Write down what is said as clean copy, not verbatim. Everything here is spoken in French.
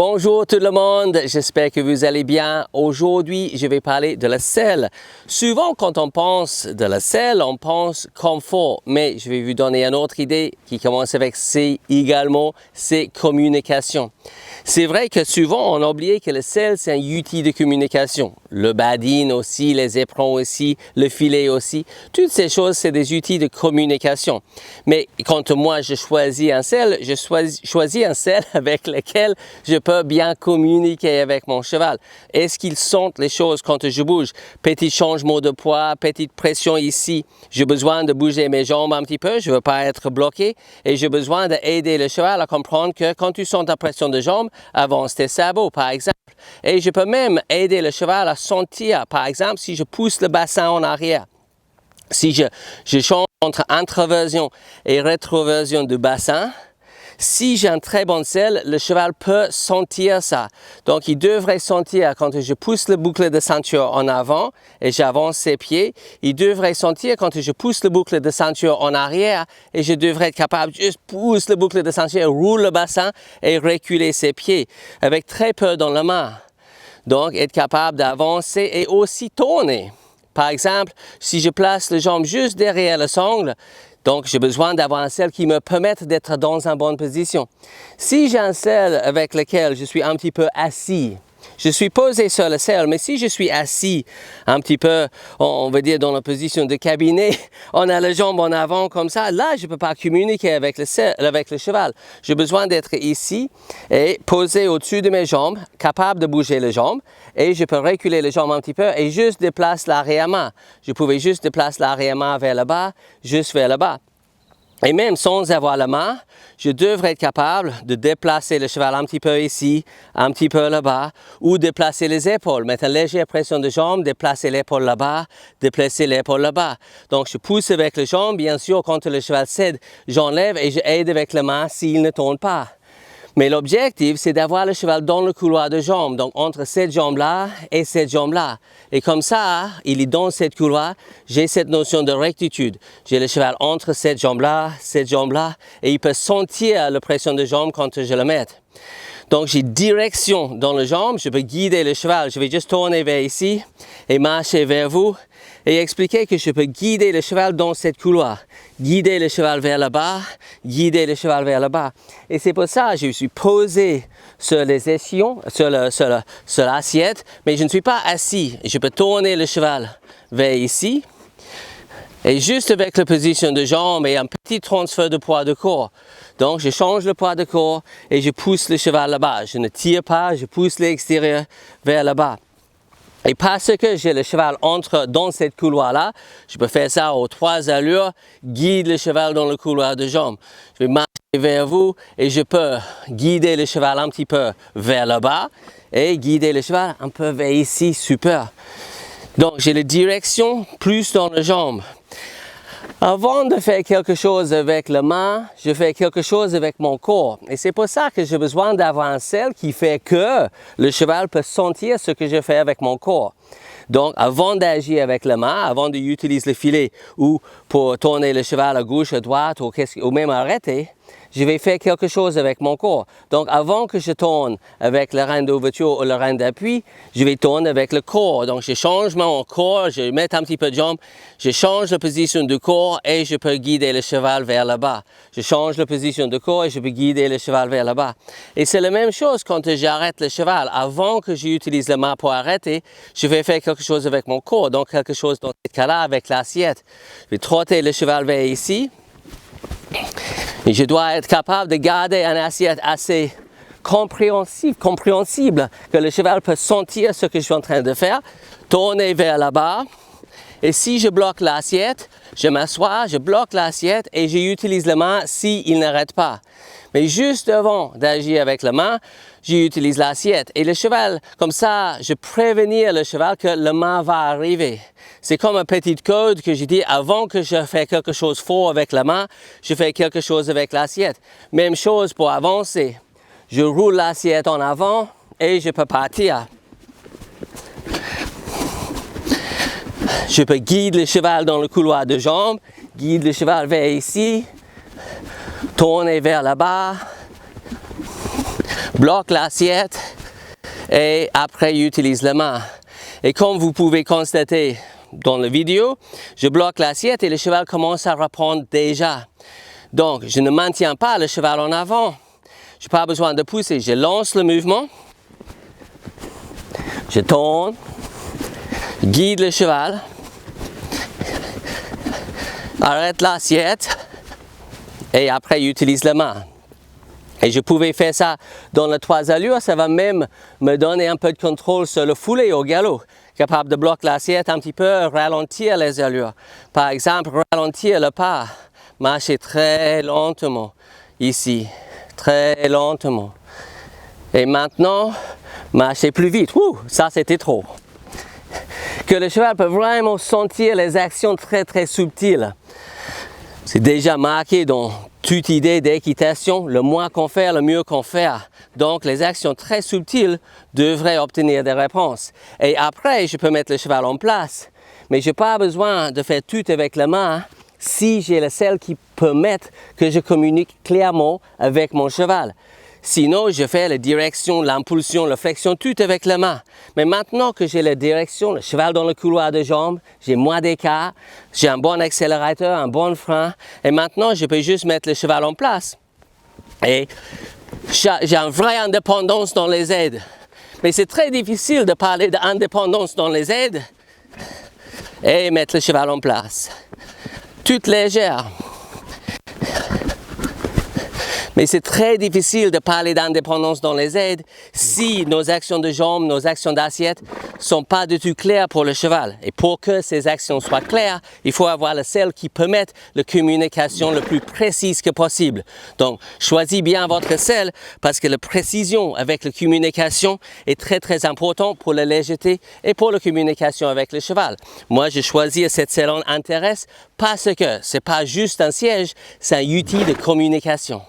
Bonjour tout le monde, j'espère que vous allez bien. Aujourd'hui, je vais parler de la selle. Souvent, quand on pense de la selle, on pense confort, mais je vais vous donner une autre idée qui commence avec C également, c'est communication. C'est vrai que souvent, on a oublié que la selle, c'est un outil de communication. Le badine aussi, les éperons aussi, le filet aussi. Toutes ces choses, c'est des outils de communication. Mais quand moi, je choisis un selle, je choisis un selle avec lequel je peux bien communiquer avec mon cheval. Est-ce qu'ils sentent les choses quand je bouge? Petit changement de poids, petite pression ici. J'ai besoin de bouger mes jambes un petit peu, je ne veux pas être bloqué. Et j'ai besoin d'aider le cheval à comprendre que quand tu sens ta pression de jambe, avance tes sabots, par exemple. Et je peux même aider le cheval à sentir, par exemple, si je pousse le bassin en arrière. Si je change entre introversion et rétroversion du bassin, si j'ai une très bonne selle, le cheval peut sentir ça. Donc, il devrait sentir quand je pousse le boucle de ceinture en avant et j'avance ses pieds. Il devrait sentir quand je pousse le boucle de ceinture en arrière et je devrais être capable de juste pousser le boucle de ceinture, roule le bassin et reculer ses pieds avec très peu dans la main. Donc, être capable d'avancer et aussi tourner. Par exemple, si je place les jambes juste derrière le sangle, donc j'ai besoin d'avoir un selle qui me permette d'être dans une bonne position. Si j'ai un selle avec lequel je suis un petit peu assis, je suis posé sur le selle, mais si je suis assis un petit peu, on va dire dans la position de cabinet, on a les jambes en avant comme ça, là je ne peux pas communiquer avec le cheval. J'ai besoin d'être ici et posé au-dessus de mes jambes, capable de bouger les jambes et je peux reculer les jambes un petit peu et juste déplacer l'arrière-main. Je pouvais juste déplacer l'arrière-main vers le bas, juste vers le bas. Et même sans avoir la main, je devrais être capable de déplacer le cheval un petit peu ici, un petit peu là-bas, ou déplacer les épaules, mettre une légère pression de jambe, déplacer l'épaule là-bas, déplacer l'épaule là-bas. Donc je pousse avec les jambes, bien sûr quand le cheval cède, j'enlève et j'aide avec la main s'il ne tourne pas. Mais l'objectif, c'est d'avoir le cheval dans le couloir de jambes, donc entre cette jambe-là et cette jambe-là. Et comme ça, il est dans cette couloir, j'ai cette notion de rectitude. J'ai le cheval entre cette jambe-là, et il peut sentir la pression de jambe quand je le mets. Donc j'ai direction dans les jambes, je peux guider le cheval. Je vais juste tourner vers ici et marcher vers vous et expliquer que je peux guider le cheval dans cette couloir. Guider le cheval vers le bas, guider le cheval vers le bas. Et c'est pour ça que je suis posé sur les échillons, sur l'assiette, mais je ne suis pas assis. Je peux tourner le cheval vers ici. Et juste avec la position de jambe et un petit transfert de poids de corps. Donc, je change le poids de corps et je pousse le cheval là-bas. Je ne tire pas, je pousse l'extérieur vers là-bas. Et parce que j'ai le cheval entre dans cette couloir-là, je peux faire ça aux 3 allures, guide le cheval dans le couloir de jambes. Je vais marcher vers vous et je peux guider le cheval un petit peu vers le bas et guider le cheval un peu vers ici, super. Donc, j'ai la direction plus dans les jambes. Avant de faire quelque chose avec la main, je fais quelque chose avec mon corps. Et c'est pour ça que j'ai besoin d'avoir un selle qui fait que le cheval peut sentir ce que je fais avec mon corps. Donc, avant d'agir avec la main, avant d'utiliser le filet ou pour tourner le cheval à gauche, à droite ou même arrêter, je vais faire quelque chose avec mon corps. Donc, avant que je tourne avec le rein d'ouverture ou le rein d'appui, je vais tourner avec le corps. Donc, je change mon corps, je mets un petit peu de jambe, je change la position du corps et je peux guider le cheval vers le bas. Je change la position du corps et je peux guider le cheval vers le bas. Et c'est la même chose quand j'arrête le cheval. Avant que j'utilise la main pour arrêter, je vais faire quelque chose avec mon corps. Donc, quelque chose dans ce cas-là avec l'assiette. Je vais trotter le cheval vers ici. Et je dois être capable de garder une assiette assez compréhensible, que le cheval peut sentir ce que je suis en train de faire, tourner vers là-bas. Et si je bloque l'assiette, je m'assois, je bloque l'assiette et j'utilise la main s'il n'arrête pas. Mais juste avant d'agir avec la main, j'utilise l'assiette. Et le cheval, comme ça, je prévenir le cheval que la main va arriver. C'est comme un petit code que je dis avant que je fais quelque chose fort avec la main, je fais quelque chose avec l'assiette. Même chose pour avancer. Je roule l'assiette en avant et je peux partir. Je peux guider le cheval dans le couloir de jambes, guide le cheval vers ici, tourner vers là-bas, bloque l'assiette et après utilise la main. Et comme vous pouvez constater dans la vidéo, je bloque l'assiette et le cheval commence à reprendre déjà. Donc, je ne maintiens pas le cheval en avant. Je n'ai pas besoin de pousser. Je lance le mouvement. Je tourne. Je guide le cheval. Arrête l'assiette. Et après, utilise la main. Et je pouvais faire ça dans les 3 allures. Ça va même me donner un peu de contrôle sur le foulé au galop. Capable de bloquer l'assiette un petit peu, ralentir les allures. Par exemple, ralentir le pas. Marcher très lentement, ici, très lentement. Et maintenant, marcher plus vite. Ouh, ça c'était trop. Que le cheval peut vraiment sentir les actions très subtiles. C'est déjà marqué dans toute idée d'équitation, le moins qu'on fait, le mieux qu'on fait. Donc les actions très subtiles devraient obtenir des réponses. Et après, je peux mettre le cheval en place. Mais je n'ai pas besoin de faire tout avec la main. Si j'ai le sel qui permet que je communique clairement avec mon cheval. Sinon, je fais la direction, l'impulsion, la flexion, tout avec la main. Mais maintenant que j'ai la direction, le cheval dans le couloir de jambes, j'ai moins d'écart, j'ai un bon accélérateur, un bon frein, et maintenant je peux juste mettre le cheval en place. Et j'ai une vraie indépendance dans les aides. Mais c'est très difficile de parler d'indépendance dans les aides et mettre le cheval en place. Toute légère. Mais c'est très difficile de parler d'indépendance dans les aides si nos actions de jambes, nos actions d'assiette ne sont pas du tout claires pour le cheval. Et pour que ces actions soient claires, il faut avoir le sel qui permette la communication le plus précise que possible. Donc, choisis bien votre sel parce que la précision avec la communication est très important pour la légèreté et pour la communication avec le cheval. Moi, je choisis cette selle en intéresse parce que ce n'est pas juste un siège, c'est un outil de communication.